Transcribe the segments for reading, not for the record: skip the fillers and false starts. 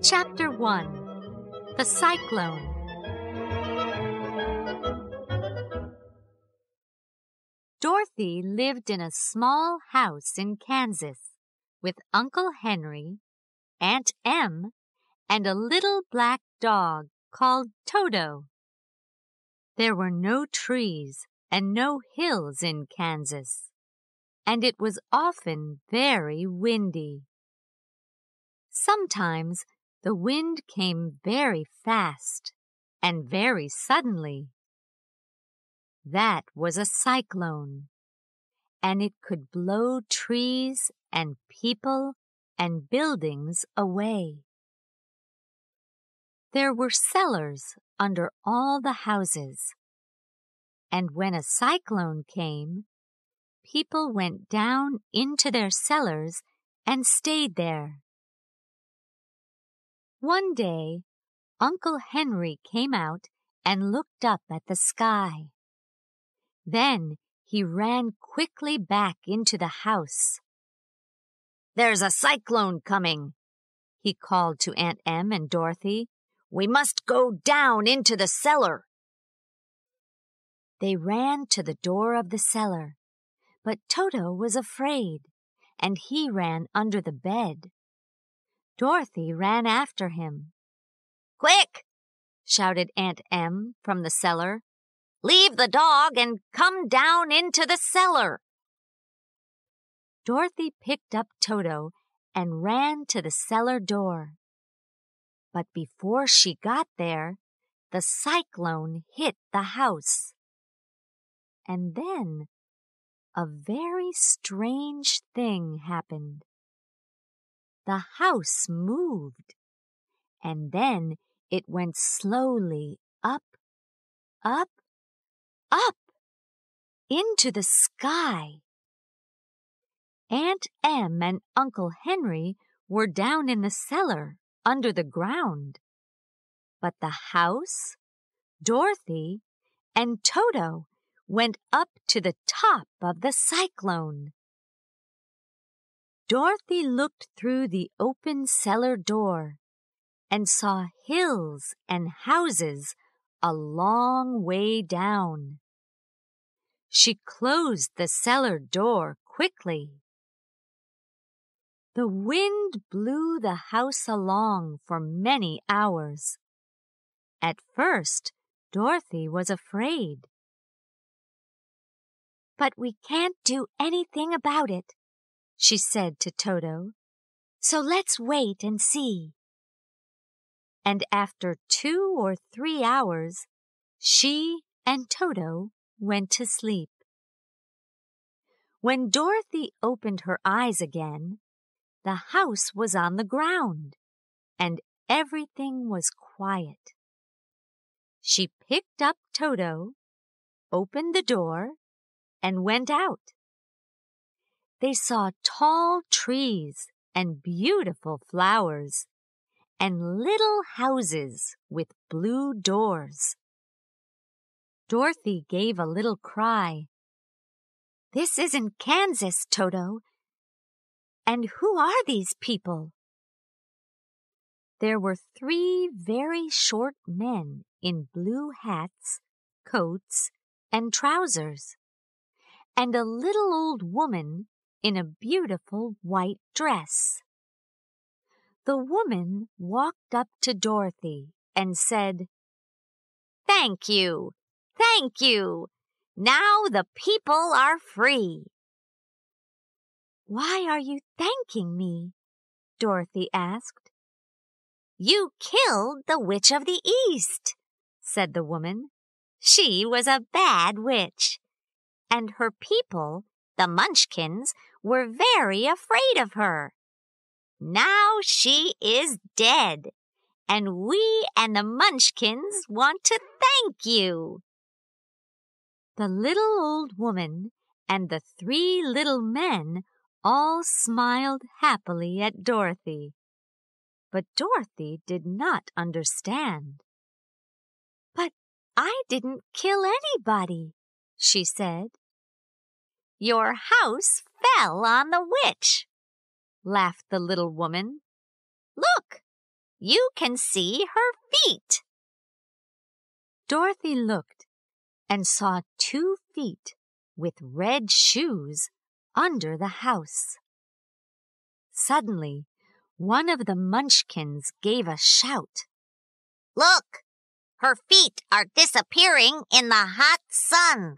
Chapter 1. The Cyclone. Dorothy lived in a small house in Kansas with Uncle Henry, Aunt Em, and a little black dog called Toto. There were no trees and no hills in Kansas, and it was often very windy. Sometimes the wind came very fast and very suddenly. That was a cyclone, and it could blow trees and people and buildings away. There were cellars under all the houses, and when a cyclone came, people went down into their cellars and stayed there. One day, Uncle Henry came out and looked up at the sky. Then he ran quickly back into the house. "There's a cyclone coming," he called to Aunt Em and Dorothy. "We must go down into the cellar." They ran to the door of the cellar, but Toto was afraid, and he ran under the bed. Dorothy ran after him. "Quick!" shouted Aunt Em from the cellar. "Leave the dog and come down into the cellar." Dorothy picked up Toto and ran to the cellar door. But before she got there, the cyclone hit the house. And then a very strange thing happened. The house moved, and then it went slowly up, up, up, into the sky. Aunt Em and Uncle Henry were down in the cellar under the ground, but the house, Dorothy, and Toto went up to the top of the cyclone. Dorothy looked through the open cellar door and saw hills and houses a long way down. She closed the cellar door quickly. The wind blew the house along for many hours. At first, Dorothy was afraid. "But we can't do anything about it," she said to Toto. "So let's wait and see." And after 2 or 3 hours, she and Toto went to sleep. When Dorothy opened her eyes again, the house was on the ground, and everything was quiet. She picked up Toto, opened the door, and went out. They saw tall trees and beautiful flowers, and little houses with blue doors. Dorothy gave a little cry. "This isn't Kansas, Toto. And who are these people?" There were 3 very short men in blue hats, coats, and trousers, and a little old woman in a beautiful white dress. The woman walked up to Dorothy and said, "Thank you, thank you. Now the people are free." "Why are you thanking me?" Dorothy asked. "You killed the Witch of the East," said the woman. "She was a bad witch, and her people, the Munchkins, were very afraid of her. Now she is dead, and we and the Munchkins want to thank you." The little old woman and the 3 little men all smiled happily at Dorothy, but Dorothy did not understand. "But I didn't kill anybody," she said. "Your house fell on the witch," laughed the little woman. "Look, You can see her feet." Dorothy looked and saw 2 feet with red shoes under the house. Suddenly, one of the Munchkins gave a shout. "Look! Her feet are disappearing in the hot sun."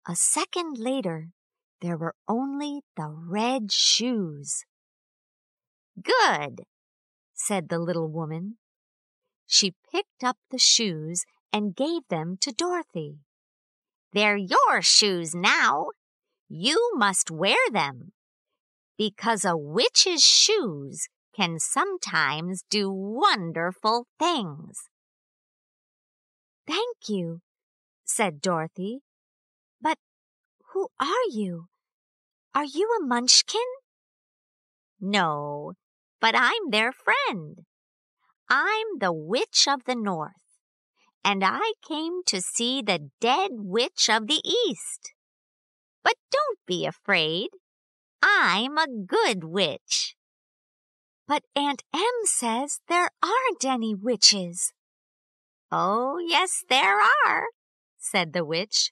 A second later, there were only the red shoes. "Good," said the little woman. She picked up the shoes and gave them to Dorothy. "They're your shoes now. You must wear them, because a witch's shoes can sometimes do wonderful things." "Thank you," said Dorothy. "But who are you? Are you a Munchkin?" "No, but I'm their friend. I'm the Witch of the North, and I came to see the dead Witch of the East. But don't be afraid. I'm a good witch." "But Aunt Em says there aren't any witches." "Oh, yes, there are," said the witch.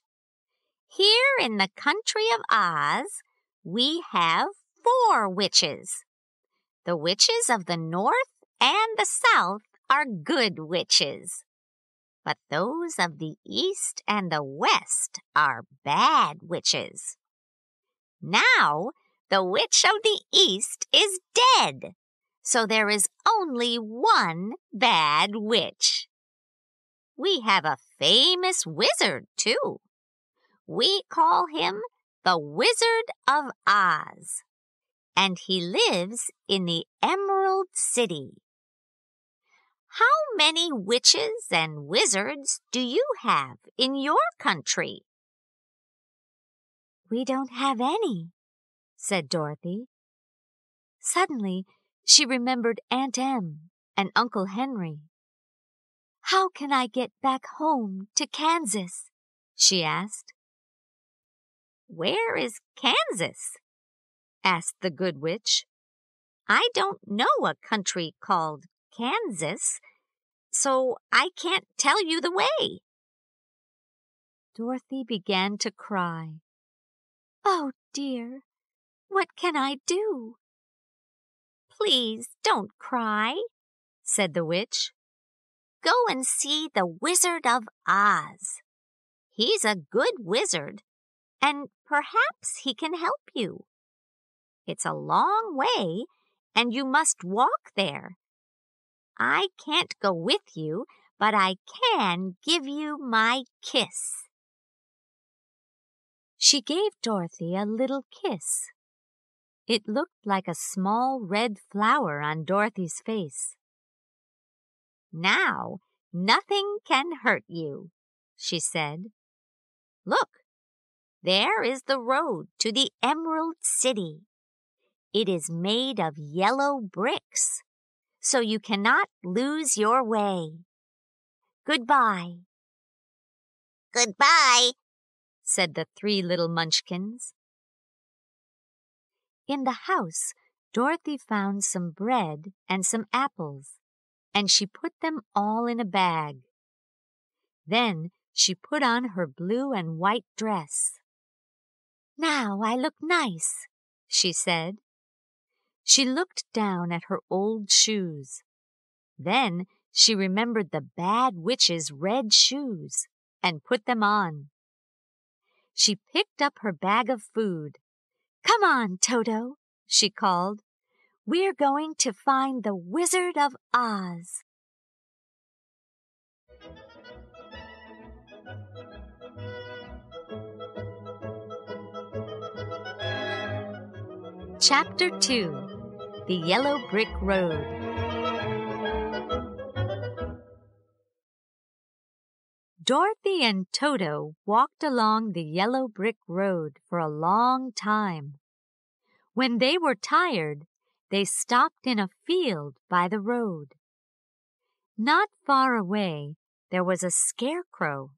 "Here in the country of Oz, we have 4 witches. The witches of the North and the South are good witches. But those of the East and the West are bad witches. Now, the witch of the East is dead, so there is only one bad witch. We have a famous wizard, too. We call him the Wizard of Oz, and he lives in the Emerald City. How many witches and wizards do you have in your country?" "We don't have any," said Dorothy. Suddenly, she remembered Aunt Em and Uncle Henry. "How can I get back home to Kansas?" she asked. "Where is Kansas?" asked the good witch. "I don't know a country called Kansas, so I can't tell you the way." Dorothy began to cry. "Oh, dear, what can I do?" "Please don't cry," said the witch. "Go and see the Wizard of Oz. He's a good wizard, and perhaps he can help you. It's a long way, and you must walk there. I can't go with you, but I can give you my kiss." She gave Dorothy a little kiss. It looked like a small red flower on Dorothy's face. "Now, nothing can hurt you," she said. "Look, there is the road to the Emerald City. It is made of yellow bricks, so you cannot lose your way. Goodbye." "Goodbye," said the 3 little Munchkins. In the house, Dorothy found some bread and some apples, and she put them all in a bag. Then she put on her blue and white dress. "Now I look nice," she said. She looked down at her old shoes. Then she remembered the bad witch's red shoes and put them on. She picked up her bag of food. "Come on, Toto," she called. "We're going to find the Wizard of Oz." Chapter 2. The Yellow Brick Road. Dorothy and Toto walked along the yellow brick road for a long time. When they were tired, they stopped in a field by the road. Not far away, there was a scarecrow,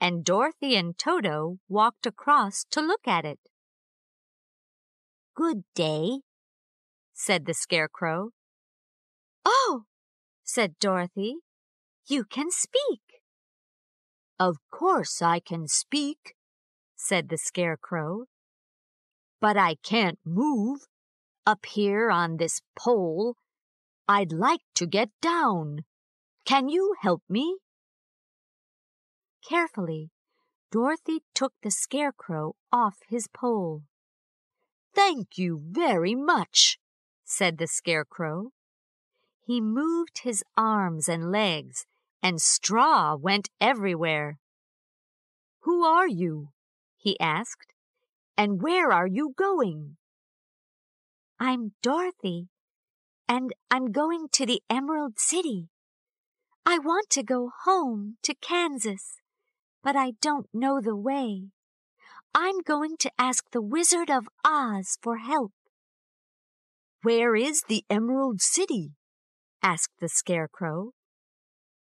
and Dorothy and Toto walked across to look at it. "Good day," said the scarecrow. "Oh," said Dorothy, "you can speak." "Of course I can speak," said the Scarecrow. "But I can't move. Up here on this pole, I'd like to get down. Can you help me?" Carefully, Dorothy took the Scarecrow off his pole. "Thank you very much," said the Scarecrow. He moved his arms and legs, and straw went everywhere. "Who are you?" he asked. "And where are you going?" "I'm Dorothy, and I'm going to the Emerald City. I want to go home to Kansas, but I don't know the way. I'm going to ask the Wizard of Oz for help." "Where is the Emerald City?" asked the Scarecrow.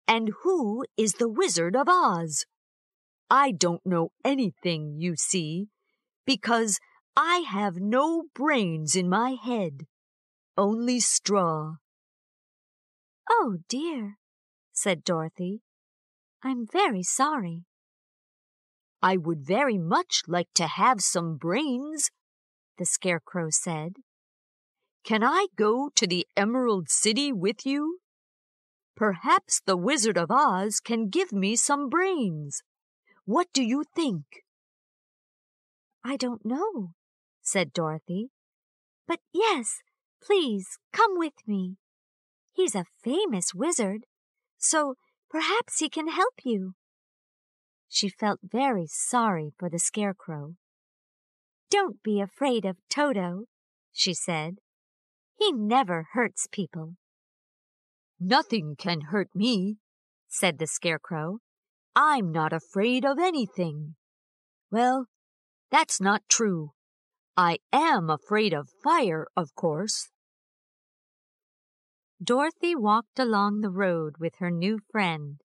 "And who is the Wizard of Oz? I don't know anything, you see, because I have no brains in my head, only straw." "Oh, dear," said Dorothy. "I'm very sorry." "I would very much like to have some brains," the Scarecrow said. "Can I go to the Emerald City with you? Perhaps the Wizard of Oz can give me some brains. What do you think?" "I don't know," said Dorothy. "But yes, please come with me. He's a famous wizard, so perhaps he can help you." She felt very sorry for the Scarecrow. "Don't be afraid of Toto," she said. "He never hurts people." "Nothing can hurt me," said the Scarecrow. "I'm not afraid of anything." "Well, that's not true. I am afraid of fire, of course." Dorothy walked along the road with her new friend.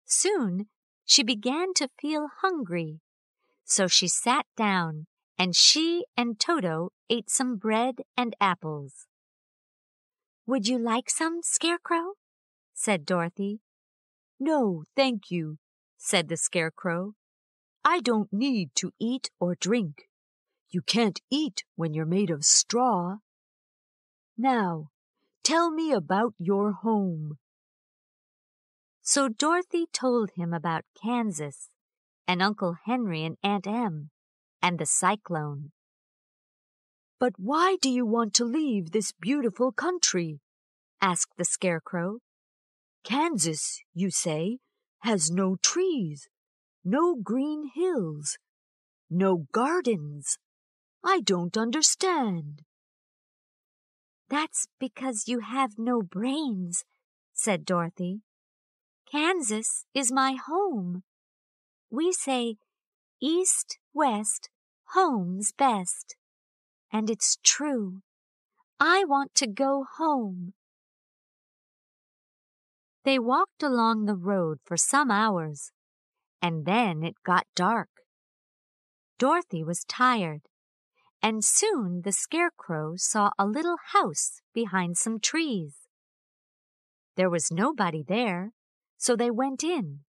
Soon she began to feel hungry, so she sat down and she and Toto ate some bread and apples. "Would you like some, Scarecrow?" said Dorothy. "No, thank you," said the Scarecrow. "I don't need to eat or drink. You can't eat when you're made of straw. Now, tell me about your home." So Dorothy told him about Kansas, and Uncle Henry and Aunt Em, and the cyclone. "But why do you want to leave this beautiful country?" asked the Scarecrow. "Kansas, you say, has no trees, no green hills, no gardens. I don't understand." "That's because you have no brains," said Dorothy. "Kansas is my home. We say, 'East, west, home's best.' And it's true. I want to go home." They walked along the road for some hours, and then it got dark. Dorothy was tired, and soon the Scarecrow saw a little house behind some trees. There was nobody there, so they went in.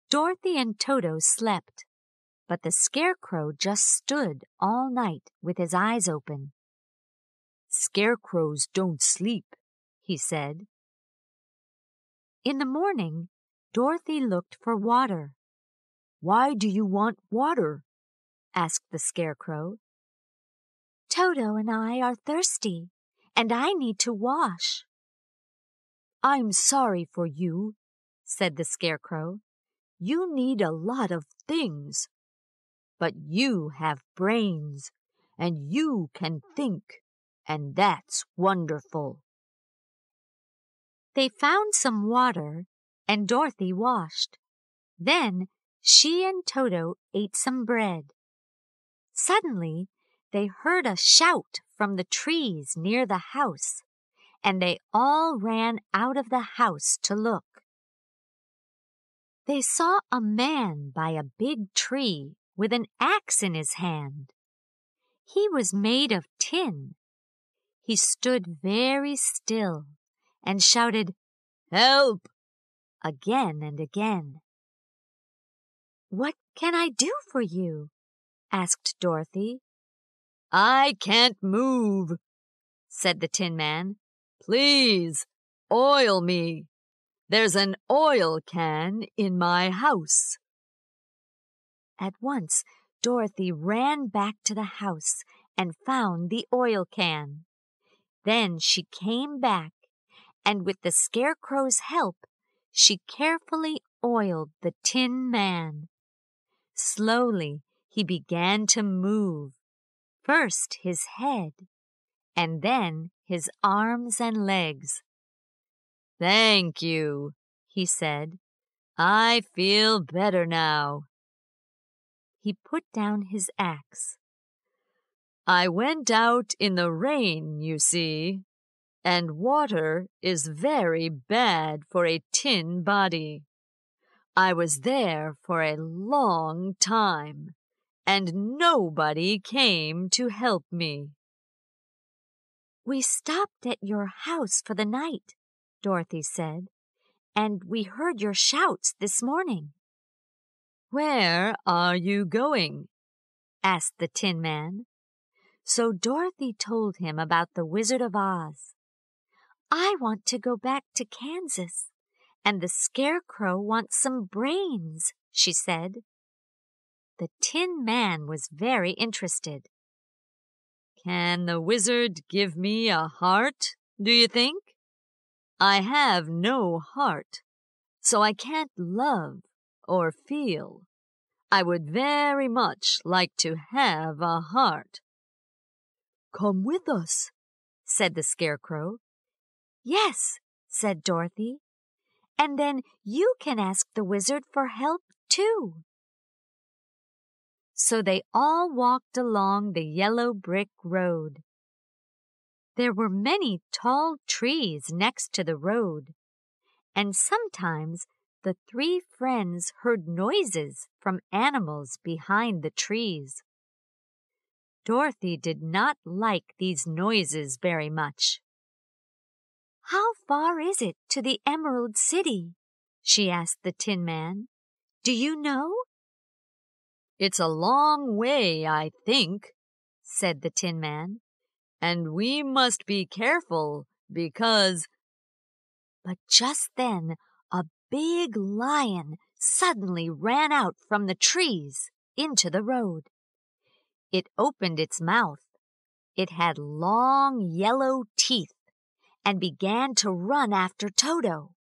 Dorothy and Toto slept, but the Scarecrow just stood all night with his eyes open. "Scarecrows don't sleep," he said. In the morning, Dorothy looked for water. "Why do you want water?" asked the Scarecrow. "Toto and I are thirsty, and I need to wash." "I'm sorry for you," said the Scarecrow. "You need a lot of things. But you have brains, and you can think, and that's wonderful." They found some water, and Dorothy washed. Then she and Toto ate some bread. Suddenly, they heard a shout from the trees near the house, and they all ran out of the house to look. They saw a man by a big tree with an axe in his hand. He was made of tin. he stood very still and shouted, "Help!" again and again. "What can I do for you?" asked Dorothy. "I can't move," said the Tin Man. "Please, oil me. There's an oil can in my house." At once, Dorothy ran back to the house and found the oil can. Then she came back, and with the Scarecrow's help, she carefully oiled the Tin Man. Slowly, he began to move, first his head, and then his arms and legs. "Thank you," he said. "I feel better now." He put down his axe. "I went out in the rain, you see, and water is very bad for a tin body. I was there for a long time, and nobody came to help me." "We stopped at your house for the night," Dorothy said, "and we heard your shouts this morning." "Where are you going?" asked the Tin Man. So Dorothy told him about the Wizard of Oz. "I want to go back to Kansas, and the Scarecrow wants some brains," she said. The Tin Man was very interested. "Can the wizard give me a heart, do you think? I have no heart, so I can't love or feel. I would very much like to have a heart." "Come with us," said the Scarecrow. "Yes," said Dorothy, "and then you can ask the wizard for help, too." So they all walked along the yellow brick road. There were many tall trees next to the road, and sometimes the three friends heard noises from animals behind the trees. Dorothy did not like these noises very much. "How far is it to the Emerald City?" she asked the Tin Man. "Do you know?" "It's a long way, I think," said the Tin Man, "and we must be careful because—" But just then a big lion suddenly ran out from the trees into the road. It opened its mouth. It had long yellow teeth and began to run after Toto.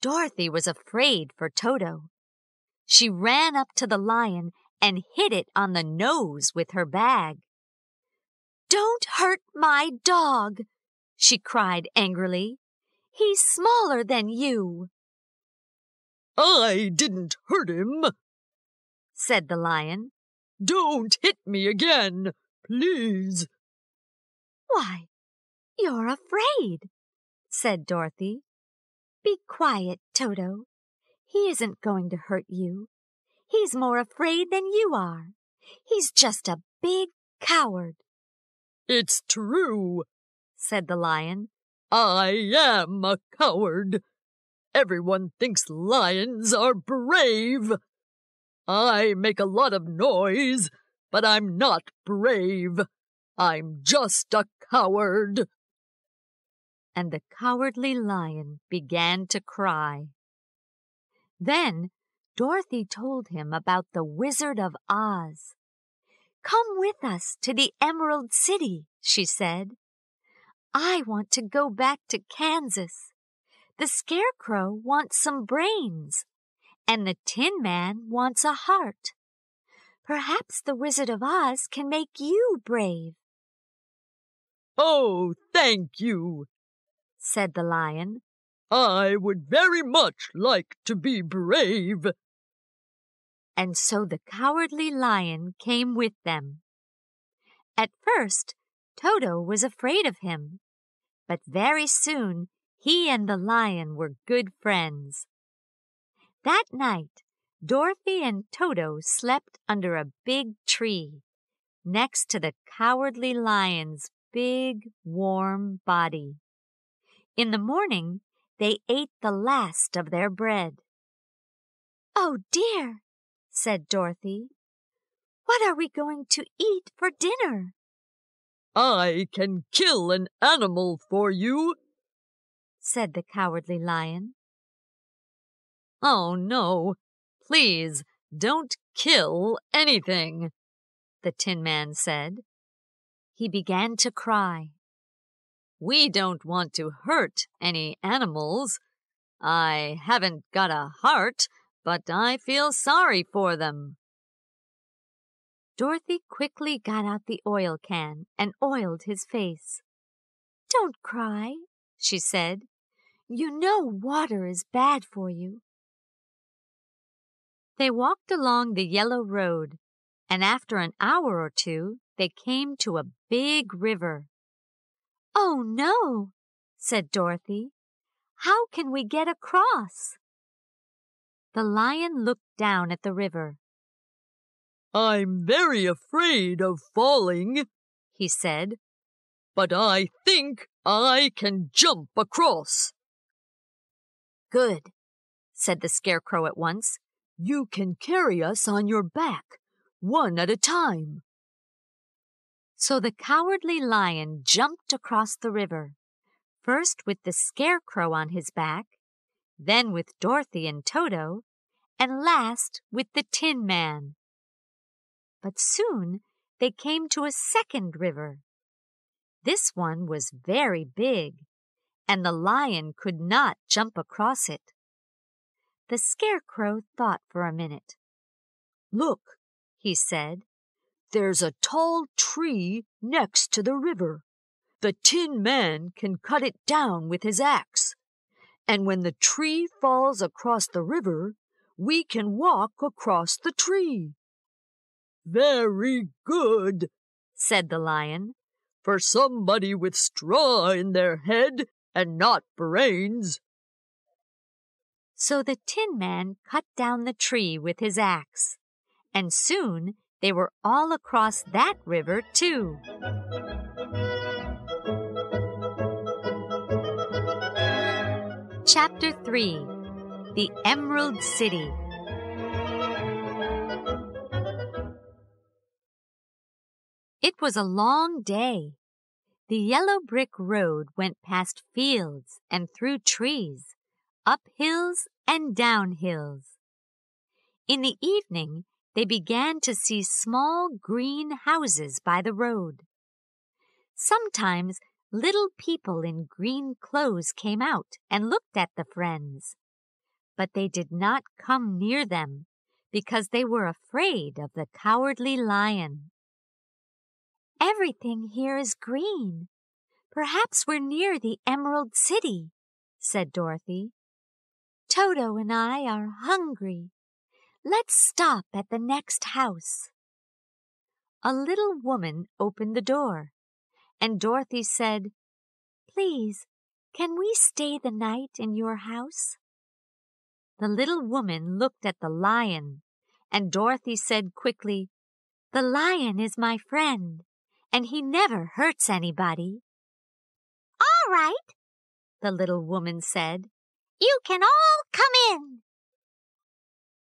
Dorothy was afraid for Toto. She ran up to the lion and hit it on the nose with her bag. "Don't hurt my dog!" she cried angrily. "He's smaller than you." "I didn't hurt him," said the lion. "Don't hit me again, please." "Why, you're afraid," said Dorothy. "Be quiet, Toto. He isn't going to hurt you. He's more afraid than you are. He's just a big coward." "It's true," said the lion. "I am a coward. Everyone thinks lions are brave. I make a lot of noise, but I'm not brave. I'm just a coward." And the Cowardly Lion began to cry. Then Dorothy told him about the Wizard of Oz. "Come with us to the Emerald City," she said. "I want to go back to Kansas. The Scarecrow wants some brains, and the Tin Man wants a heart. Perhaps the Wizard of Oz can make you brave." "Oh, thank you," said the lion. "I would very much like to be brave." And so the Cowardly Lion came with them. At first, Toto was afraid of him, but very soon he and the lion were good friends. That night, Dorothy and Toto slept under a big tree, next to the Cowardly Lion's big, warm body. In the morning, they ate the last of their bread. "Oh, dear," said Dorothy. "What are we going to eat for dinner?" "I can kill an animal for you," said the Cowardly Lion. "Oh, no, please don't kill anything," the Tin Man said. He began to cry. "We don't want to hurt any animals. I haven't got a heart, but I feel sorry for them." Dorothy quickly got out the oil can and oiled his face. "Don't cry," she said. "You know water is bad for you." They walked along the yellow road, and after an hour or two, they came to a big river. "Oh, no," said Dorothy. "How can we get across?" The lion looked down at the river. "I'm very afraid of falling," he said, "but I think I can jump across." "Good," said the Scarecrow at once. "You can carry us on your back, one at a time." So the Cowardly Lion jumped across the river, first with the Scarecrow on his back, then with Dorothy and Toto, and last with the Tin Man. But soon they came to a second river. This one was very big, and the lion could not jump across it. The Scarecrow thought for a minute. "Look," he said, "there's a tall tree next to the river. The Tin Man can cut it down with his axe. And when the tree falls across the river, we can walk across the tree." "Very good," said the lion, "for somebody with straw in their head and not brains." So the Tin Man cut down the tree with his axe, and soon they were all across that river too. Chapter 3. The Emerald City. It was a long day. The yellow brick road went past fields and through trees, up hills and down hills. In the evening, they began to see small green houses by the road. Sometimes little people in green clothes came out and looked at the friends, but they did not come near them because they were afraid of the Cowardly Lion. "Everything here is green. Perhaps we're near the Emerald City," said Dorothy. "Toto and I are hungry. Let's stop at the next house." A little woman opened the door, and Dorothy said, "Please, can we stay the night in your house?" The little woman looked at the lion, and Dorothy said quickly, "The lion is my friend, and he never hurts anybody." "All right," the little woman said. "You can all come in."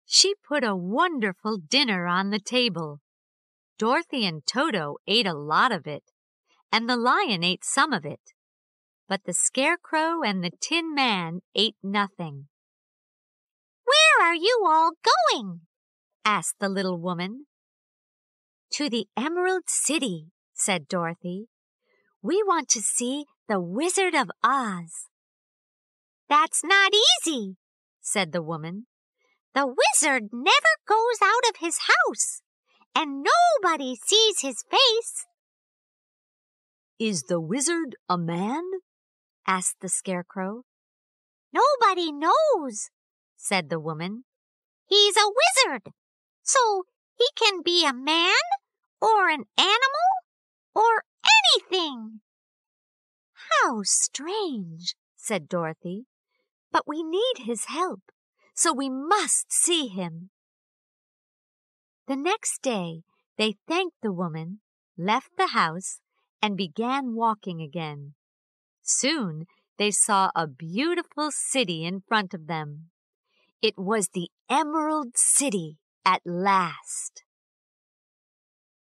She put a wonderful dinner on the table. Dorothy and Toto ate a lot of it, and the lion ate some of it. But the Scarecrow and the Tin Man ate nothing. "Where are you all going?" asked the little woman. "To the Emerald City," said Dorothy. "We want to see the Wizard of Oz." "That's not easy," said the woman. "The wizard never goes out of his house, and nobody sees his face." "Is the wizard a man?" asked the Scarecrow. "Nobody knows," said the woman. "He's a wizard, so he can be a man or an animal or anything." "How strange," said Dorothy. "But we need his help, so we must see him." The next day, they thanked the woman, left the house, and began walking again. Soon they saw a beautiful city in front of them. It was the Emerald City at last.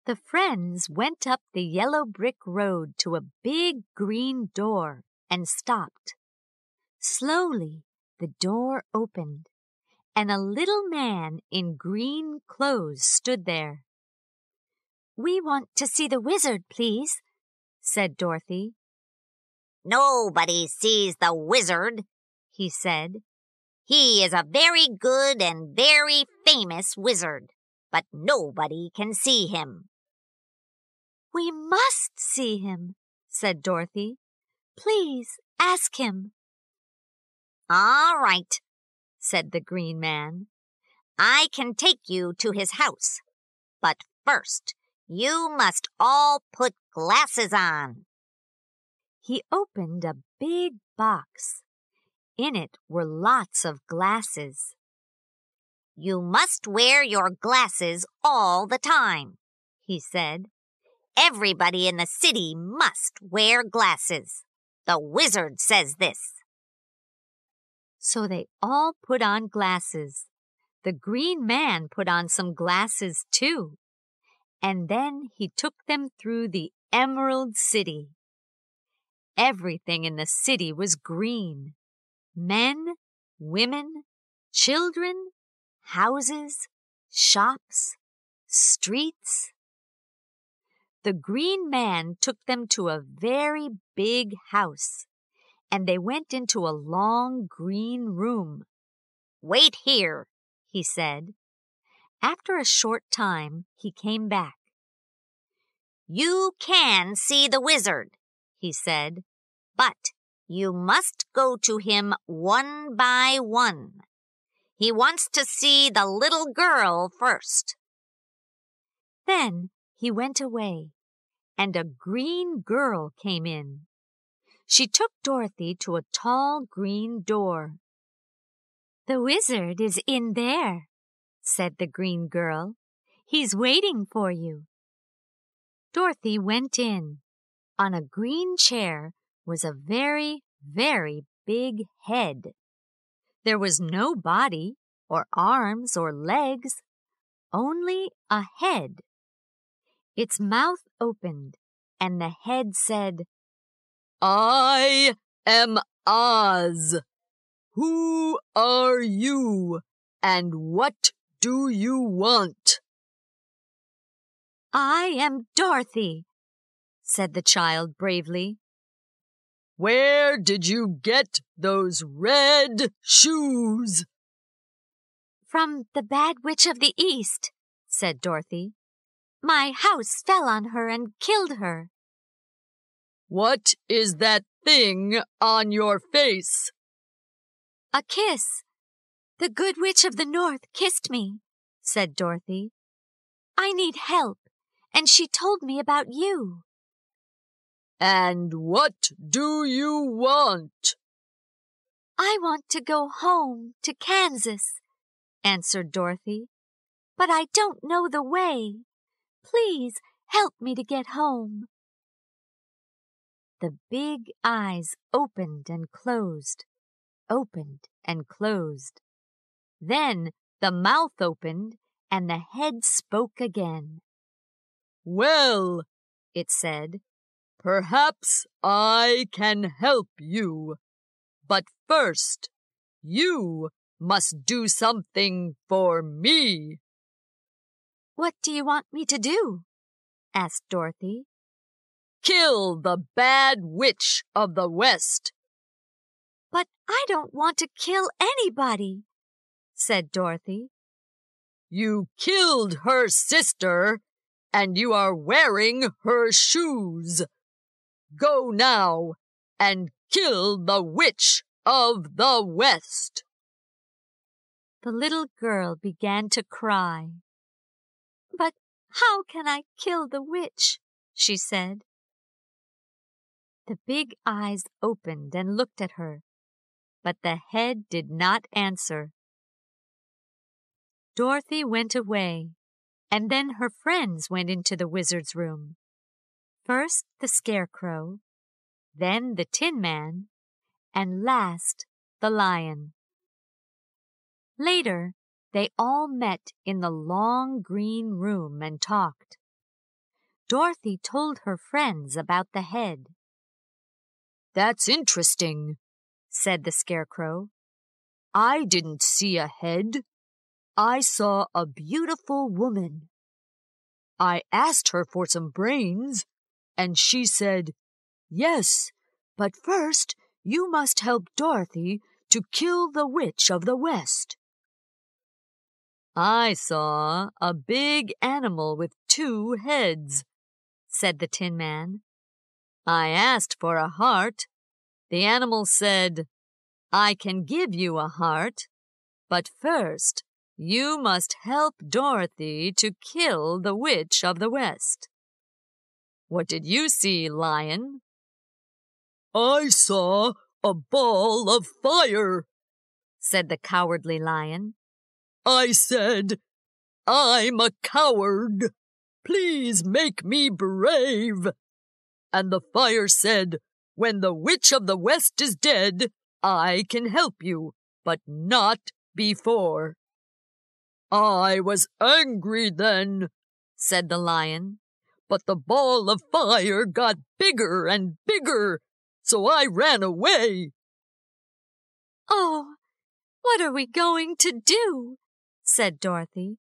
The friends went up the yellow brick road to a big green door and stopped. Slowly, the door opened, and a little man in green clothes stood there. "We want to see the wizard, please," said Dorothy. "Nobody sees the wizard," he said. "He is a very good and very famous wizard, but nobody can see him." "We must see him," said Dorothy. "Please ask him." "All right," said the green man. "I can take you to his house, but first you must all put glasses on." He opened a big box. In it were lots of glasses. "You must wear your glasses all the time," he said. "Everybody in the city must wear glasses. The wizard says this." So they all put on glasses. The green man put on some glasses too. And then he took them through the Emerald City. Everything in the city was green. Men, women, children, houses, shops, streets. The green man took them to a very big house, and they went into a long green room. "Wait here," he said. After a short time, he came back. "You can see the wizard," he said, "but you must go to him one by one. He wants to see the little girl first." Then he went away, and a green girl came in. She took Dorothy to a tall green door. "The wizard is in there," said the green girl. "He's waiting for you." Dorothy went in. On a green chair was a very, very big head. There was no body, or arms, or legs, only a head. Its mouth opened, and the head said, "I am Oz. Who are you, and what do you want?" "I am Dorothy," said the child bravely. "Where did you get those red shoes?" "From the bad witch of the East," said Dorothy. "My house fell on her and killed her." "What is that thing on your face?" "A kiss. The good witch of the North kissed me," said Dorothy. "I need help, and she told me about you." "And what do you want?" "I want to go home to Kansas," answered Dorothy. "But I don't know the way. Please help me to get home." The big eyes opened and closed, opened and closed. Then the mouth opened and the head spoke again. "Well," it said, "perhaps I can help you. But first, you must do something for me." "What do you want me to do?" asked Dorothy. "Kill the bad witch of the West." "But I don't want to kill anybody," said Dorothy. "You killed her sister, and you are wearing her shoes. Go now and kill the witch of the West." The little girl began to cry. "But how can I kill the witch?" she said. The big eyes opened and looked at her, but the head did not answer. Dorothy went away, and then her friends went into the wizard's room. First the Scarecrow, then the Tin Man, and last the Lion. Later, they all met in the long green room and talked. Dorothy told her friends about the head. "That's interesting," said the Scarecrow. "I didn't see a head. I saw a beautiful woman. I asked her for some brains, and she said, 'Yes, but first you must help Dorothy to kill the Witch of the West.'" "I saw a big animal with 2 heads," said the Tin Man. "I asked for a heart. The animal said, 'I can give you a heart, but first you must help Dorothy to kill the Witch of the West.' What did you see, Lion?" "I saw a ball of fire," said the Cowardly Lion. "I said, 'I'm a coward. Please make me brave.' And the fire said, 'When the Witch of the West is dead, I can help you, but not before.' I was angry then," said the Lion, "but the ball of fire got bigger and bigger, so I ran away." "Oh, what are we going to do?" said Dorothy.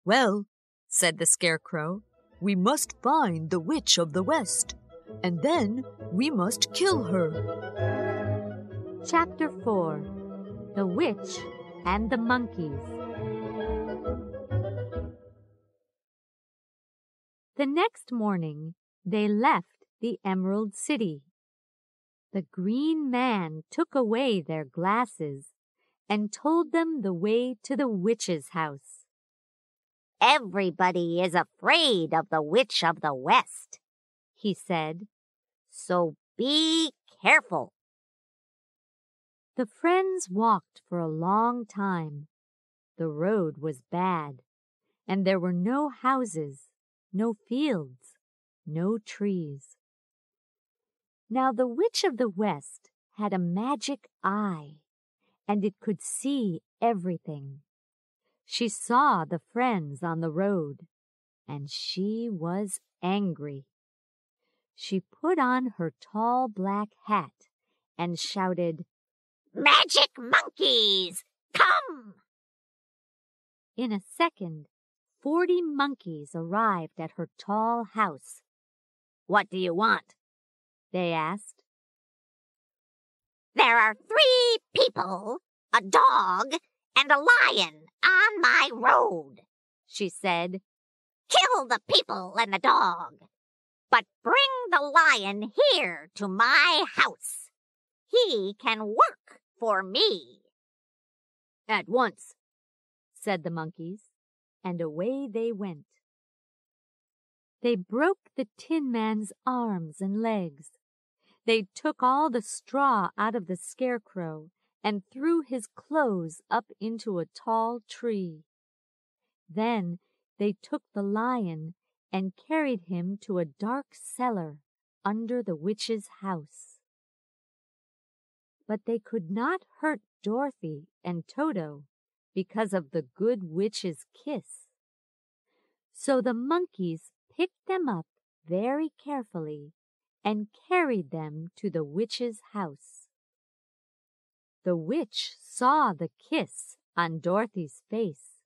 "Well," said the Scarecrow, "we must find the Witch of the West, and then we must kill her." Chapter 4. The Witch and the Monkeys. The next morning, they left the Emerald City. The Green Man took away their glasses and told them the way to the witch's house. "Everybody is afraid of the Witch of the West," he said, "so be careful." The friends walked for a long time. The road was bad, and there were no houses, no fields, no trees. Now the Witch of the West had a magic eye, and it could see everything. She saw the friends on the road, and she was angry. She put on her tall black hat and shouted, "Magic monkeys, come!" In a second, 40 monkeys arrived at her tall house. "What do you want?" they asked. "There are 3 people, a dog, and a lion on my road," she said. "Kill the people and the dog, but bring the lion here to my house. He can work for me." "At once," said the monkeys, and away they went. They broke the Tin Man's arms and legs. They took all the straw out of the Scarecrow and threw his clothes up into a tall tree. Then they took the lion and carried him to a dark cellar under the witch's house. But they could not hurt Dorothy and Toto because of the good witch's kiss. So the monkeys picked them up very carefully and carried them to the witch's house. The witch saw the kiss on Dorothy's face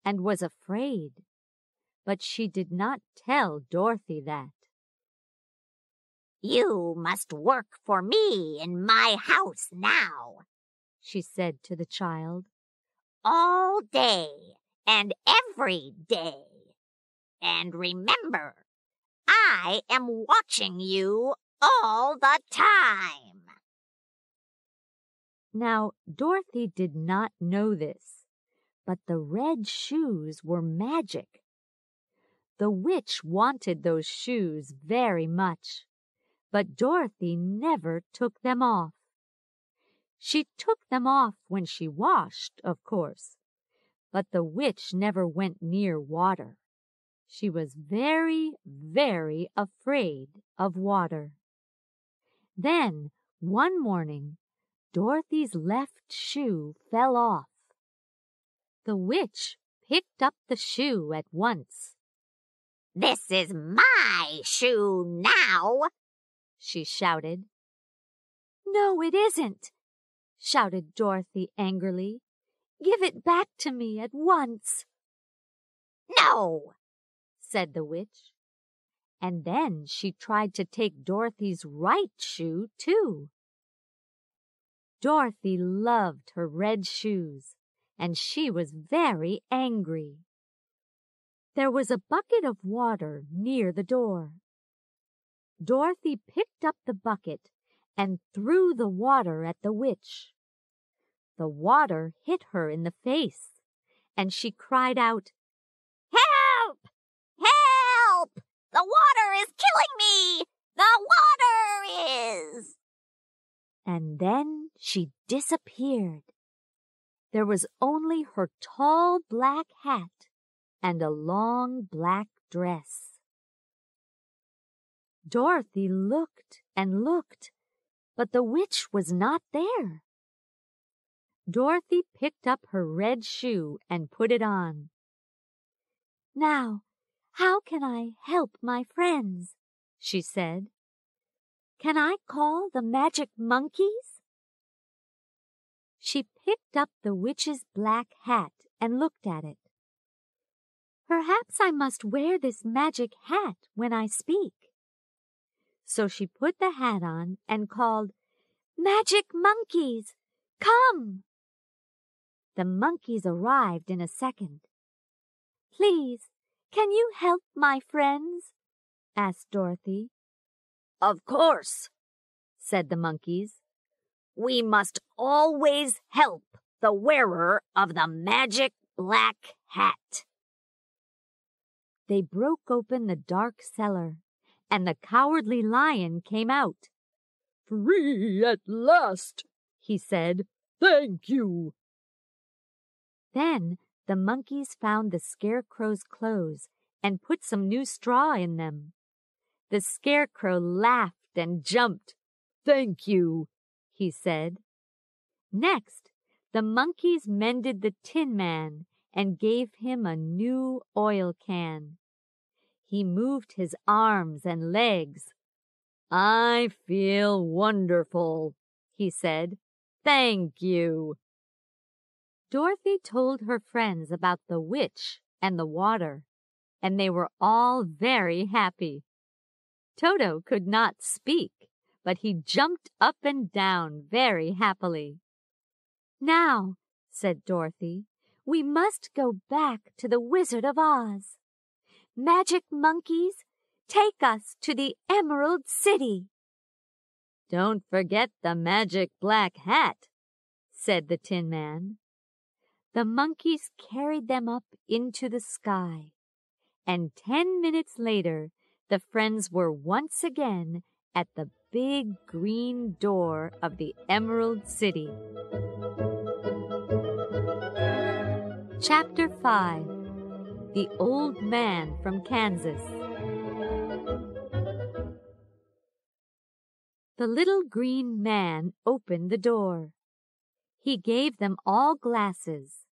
and was afraid, but she did not tell Dorothy that. "You must work for me in my house now," she said to the child. "All day and every day. And remember, I am watching you all the time." Now, Dorothy did not know this, but the red shoes were magic. The witch wanted those shoes very much, but Dorothy never took them off. She took them off when she washed, of course, but the witch never went near water. She was very, very afraid of water. Then, one morning, Dorothy's left shoe fell off. The witch picked up the shoe at once. "This is my shoe now," she shouted. "No, it isn't," shouted Dorothy angrily. "Give it back to me at once." "No," said the witch. And then she tried to take Dorothy's right shoe, too. Dorothy loved her red shoes, and she was very angry. There was a bucket of water near the door. Dorothy picked up the bucket and threw the water at the witch. The water hit her in the face, and she cried out, "Help! Help! The water is killing me! The water is!" And then she disappeared. There was only her tall black hat and a long black dress. Dorothy looked and looked, but the witch was not there. Dorothy picked up her red shoe and put it on. "Now, how can I help my friends?" she said. "Can I call the magic monkeys?" She picked up the witch's black hat and looked at it. "Perhaps I must wear this magic hat when I speak." So she put the hat on and called, "Magic monkeys, come!" The monkeys arrived in a second. "Please, can you help my friends?" asked Dorothy. "Of course," said the monkeys. "We must always help the wearer of the magic black hat." They broke open the dark cellar, and the Cowardly Lion came out. "Free at last," he said. "Thank you." Then the monkeys found the Scarecrow's clothes and put some new straw in them. The Scarecrow laughed and jumped. "Thank you," he said. Next, the monkeys mended the Tin Man and gave him a new oil can. He moved his arms and legs. "I feel wonderful," he said. "Thank you." Dorothy told her friends about the witch and the water, and they were all very happy. Toto could not speak, but he jumped up and down very happily. "Now," said Dorothy, "we must go back to the Wizard of Oz. Magic monkeys, take us to the Emerald City." "Don't forget the magic black hat," said the Tin Man. The monkeys carried them up into the sky, and 10 minutes later the friends were once again at the big green door of the Emerald City. Chapter 5. The Old Man from Kansas. The little green man opened the door. He gave them all glasses.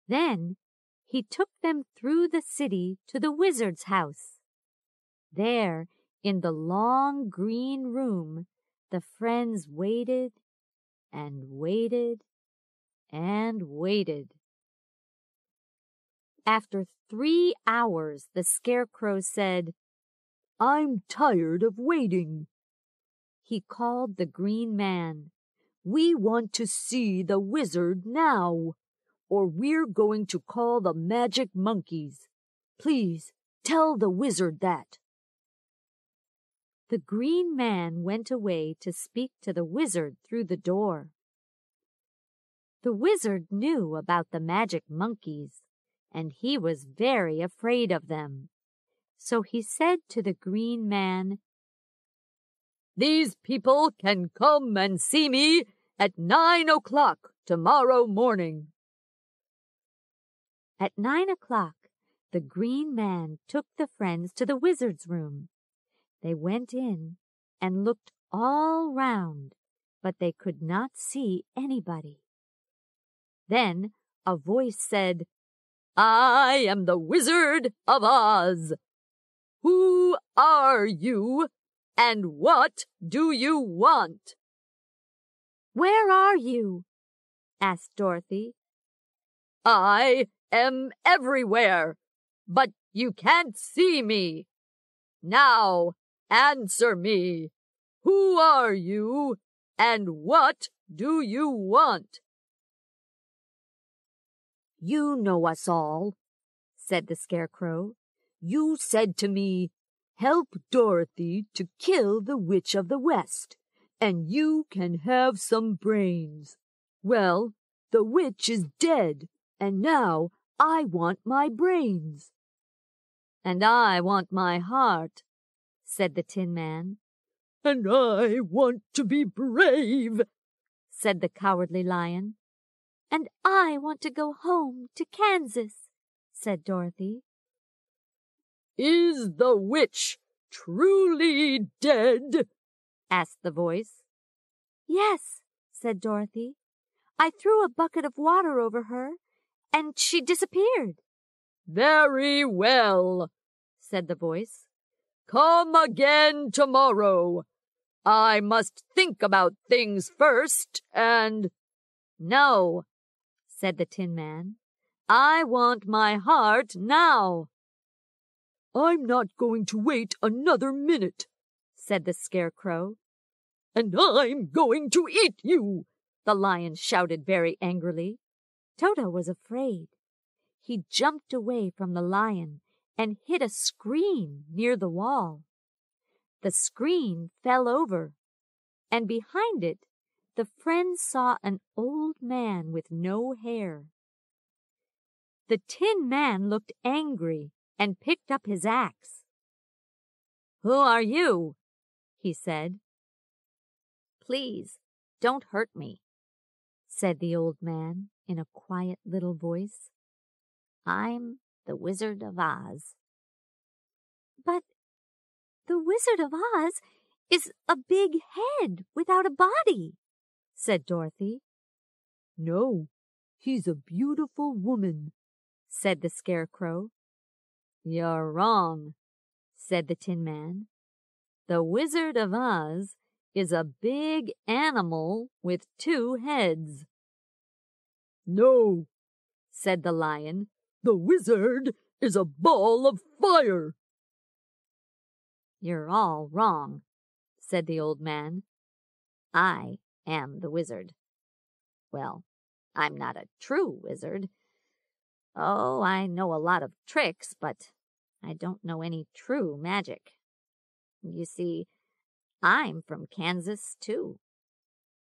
Then he took them through the city to the wizard's house. There, in the long green room, the friends waited and waited and waited. After 3 hours, the Scarecrow said, "I'm tired of waiting." He called the green man. "We want to see the wizard now, or we're going to call the magic monkeys. Please tell the wizard that." The green man went away to speak to the wizard through the door. The wizard knew about the magic monkeys, and he was very afraid of them. So he said to the green man, "These people can come and see me at 9 o'clock tomorrow morning." At 9 o'clock, The green man took the friends to the wizard's room. They went in and looked all round, but they could not see anybody. Then a voice said, "I am the Wizard of Oz. Who are you, and what do you want?" "Where are you?" asked Dorothy. "I am everywhere, but you can't see me. Now answer me. Who are you, and what do you want?" "You know us all," said the Scarecrow. "You said to me, 'Help Dorothy to kill the Witch of the West, and you can have some brains.' Well, the witch is dead, and now I want my brains." "And I want my heart," said the Tin Man. "And I want to be brave," said the Cowardly Lion. "And I want to go home to Kansas," said Dorothy. "Is the witch truly dead?" asked the voice. "Yes," said Dorothy. "I threw a bucket of water over her, and she disappeared." "Very well," said the voice. "Come again tomorrow. I must think about things first, and—" "No," said the Tin Man. "I want my heart now." "I'm not going to wait another minute," said the Scarecrow. "And I'm going to eat you," the Lion shouted very angrily. Toto was afraid. He jumped away from the Lion and hit a screen near the wall. The screen fell over, and behind it the friends saw an old man with no hair. The Tin Man looked angry and picked up his axe. "Who are you?" he said. "Please, don't hurt me," said the old man in a quiet little voice. "I'm the Wizard of Oz." "But the Wizard of Oz is a big head without a body," said Dorothy. "No, he's a beautiful woman," said the Scarecrow. "You're wrong," said the Tin Man. "The Wizard of Oz is a big animal with 2 heads." "No," said the Lion. "the wizard is a ball of fire." "You're all wrong," said the old man. "I am the wizard. Well, I'm not a true wizard. Oh, I know a lot of tricks, but I don't know any true magic. You see, I'm from Kansas, too.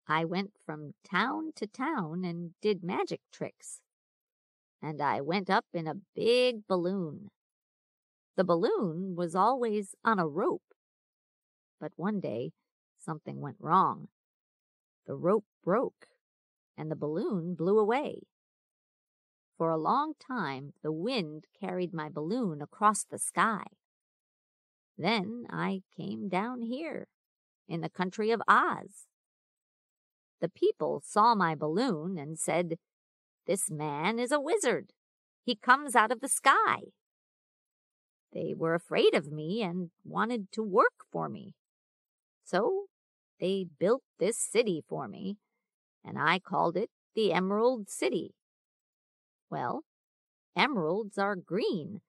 I went from town to town and did magic tricks. And I went up in a big balloon. The balloon was always on a rope. But one day, something went wrong. The rope broke, and the balloon blew away. For a long time, the wind carried my balloon across the sky. Then I came down here, in the country of Oz. The people saw my balloon and said, 'This man is a wizard. He comes out of the sky.' They were afraid of me and wanted to work for me. So they built this city for me, and I called it the Emerald City. Well, emeralds are green,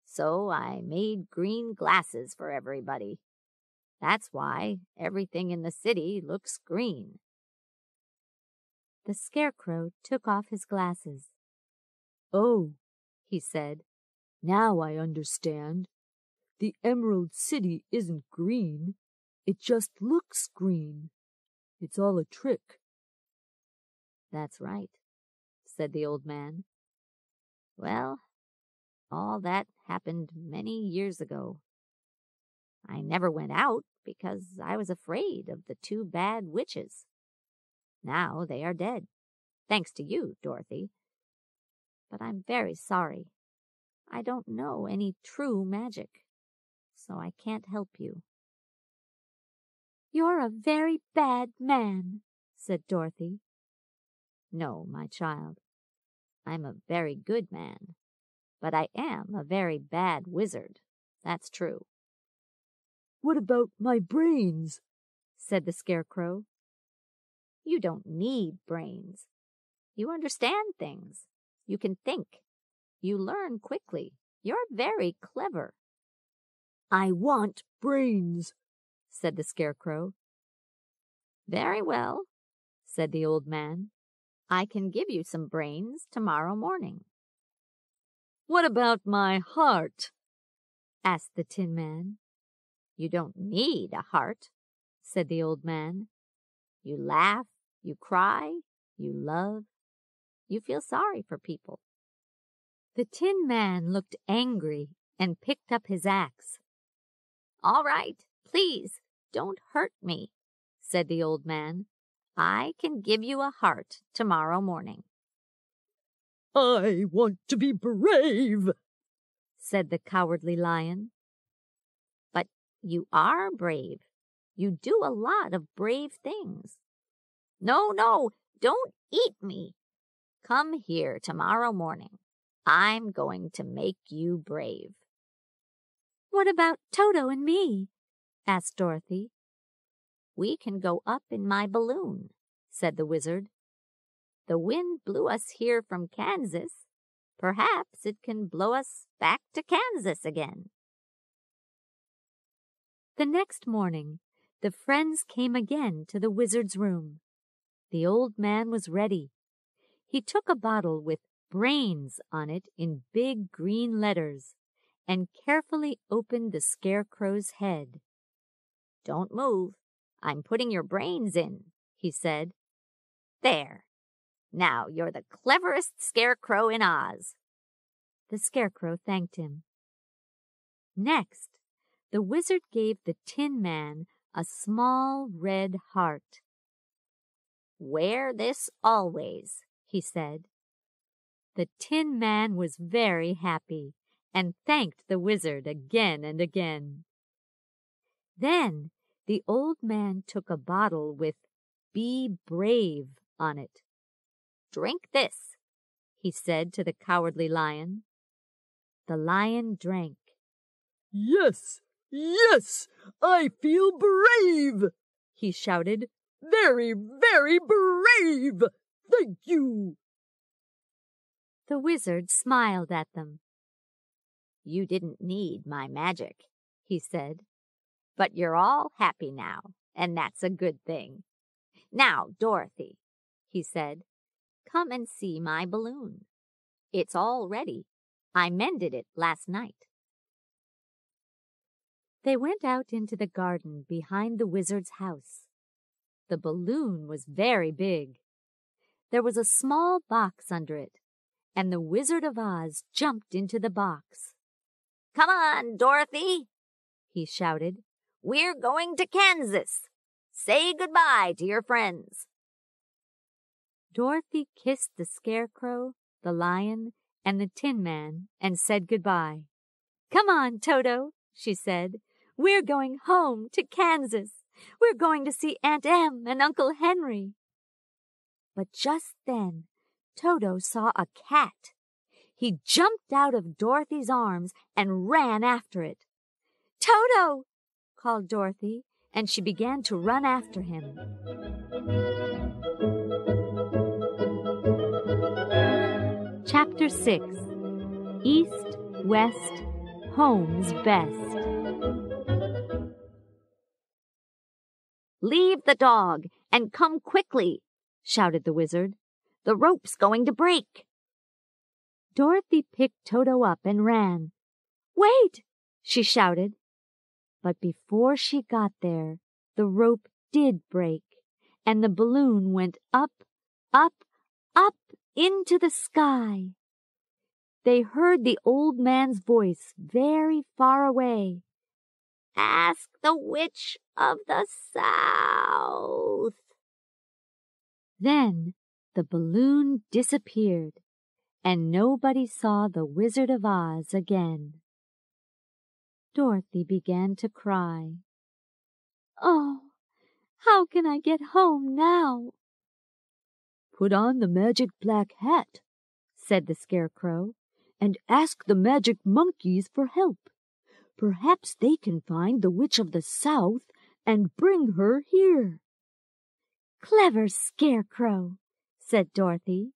so I made green glasses for everybody. That's why everything in the city looks green." The Scarecrow took off his glasses. "Oh," he said. "Now I understand. The Emerald City isn't green. It just looks green. It's all a trick." "That's right," said the old man. "Well, all that happened many years ago. I never went out because I was afraid of the 2 bad witches. Now they are dead, thanks to you, Dorothy. But I'm very sorry. I don't know any true magic, so I can't help you." "You're a very bad man," said Dorothy. "No, my child, I'm a very good man, but I am a very bad wizard. That's true." "What about my brains?" said the Scarecrow. "You don't need brains. You understand things. You can think. You learn quickly. You're very clever." "I want brains," said the Scarecrow. "Very well," said the old man. "I can give you some brains tomorrow morning." "What about my heart?" asked the Tin Man. "You don't need a heart," said the old man. "You laugh, you cry, you love, you feel sorry for people." The Tin Man looked angry and picked up his axe. "All right, please, don't hurt me," said the old man. "I can give you a heart tomorrow morning." "I want to be brave," said the Cowardly Lion. "But you are brave. You do a lot of brave things." "No, no, don't eat me. Come here tomorrow morning. I'm going to make you brave." "What about Toto and me?" asked Dorothy. "We can go up in my balloon," said the wizard. "The wind blew us here from Kansas. Perhaps it can blow us back to Kansas again." The next morning, the friends came again to the wizard's room. The old man was ready. He took a bottle with brains on it in big green letters and carefully opened the Scarecrow's head. "Don't move. I'm putting your brains in," he said. "There. Now you're the cleverest Scarecrow in Oz." The Scarecrow thanked him. Next, the wizard gave the Tin Man a small red heart. "Wear this always," he said. The Tin Man was very happy and thanked the wizard again and again. Then the old man took a bottle with "Be Brave" on it. "Drink this," he said to the Cowardly Lion. The lion drank. "Yes, yes, I feel brave," he shouted. "Very, very brave. Thank you." The wizard smiled at them. "You didn't need my magic," he said. "But you're all happy now, and that's a good thing. Now, Dorothy," he said, "come and see my balloon. It's all ready. I mended it last night." They went out into the garden behind the wizard's house. The balloon was very big. There was a small box under it, and the Wizard of Oz jumped into the box. "Come on, Dorothy," he shouted. "We're going to Kansas. Say goodbye to your friends." Dorothy kissed the Scarecrow, the Lion, and the Tin Man and said goodbye. "Come on, Toto," she said. "We're going home to Kansas. We're going to see Aunt Em and Uncle Henry." But just then, Toto saw a cat. He jumped out of Dorothy's arms and ran after it. "Toto!" called Dorothy, and she began to run after him. Chapter 6. East, West, Home's Best. "Leave the dog and come quickly," shouted the wizard. "The rope's going to break." Dorothy picked Toto up and ran. "Wait!" she shouted. But before she got there, the rope did break, and the balloon went up, up, up into the sky. They heard the old man's voice very far away. "Ask the Witch of the South." Then the balloon disappeared, and nobody saw the Wizard of Oz again. Dorothy began to cry. "Oh, how can I get home now?" "Put on the magic black hat," said the Scarecrow, "and ask the magic monkeys for help. Perhaps they can find the Witch of the South and bring her here." "Clever Scarecrow," said Dorothy.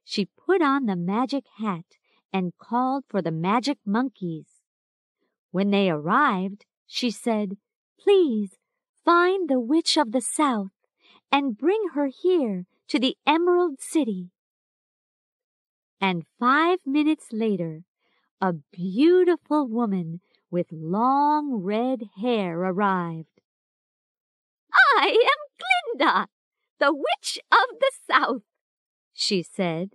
She put on the magic hat and called for the magic monkeys. When they arrived, she said, "Please find the Witch of the South and bring her here to the Emerald City." And 5 minutes later, a beautiful woman with long red hair arrived. "I am Glinda, the Witch of the South," she said.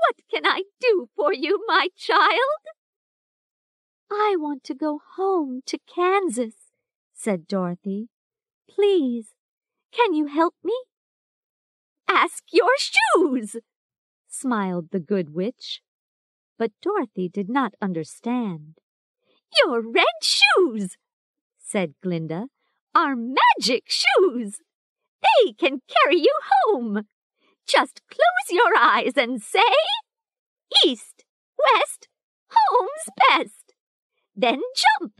"What can I do for you, my child?" "I want to go home to Kansas," said Dorothy. "Please, can you help me?" "Ask your shoes," smiled the good witch. But Dorothy did not understand. "Your red shoes," said Glinda, "are magic shoes. They can carry you home. Just close your eyes and say, 'East, west, home's best.' Then jump."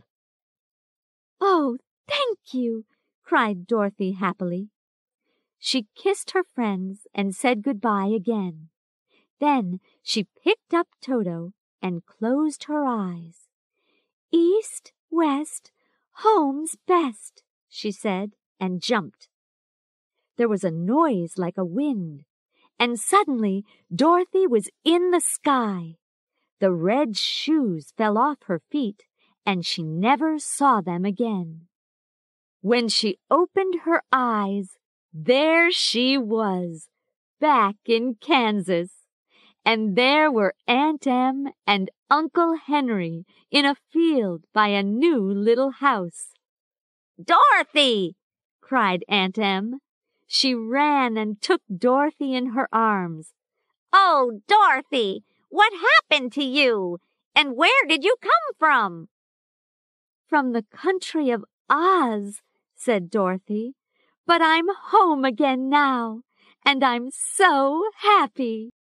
"Oh, thank you," cried Dorothy happily. She kissed her friends and said goodbye again. Then she picked up Toto and closed her eyes. "East, west, home's best," she said, and jumped. There was a noise like a wind, and suddenly Dorothy was in the sky. The red shoes fell off her feet, and she never saw them again. When she opened her eyes, there she was, back in Kansas. And there were Aunt Em and Uncle Henry in a field by a new little house. "Dorothy!" cried Aunt Em. She ran and took Dorothy in her arms. "Oh, Dorothy, what happened to you? And where did you come from?" "From the country of Oz," said Dorothy. "But I'm home again now, and I'm so happy."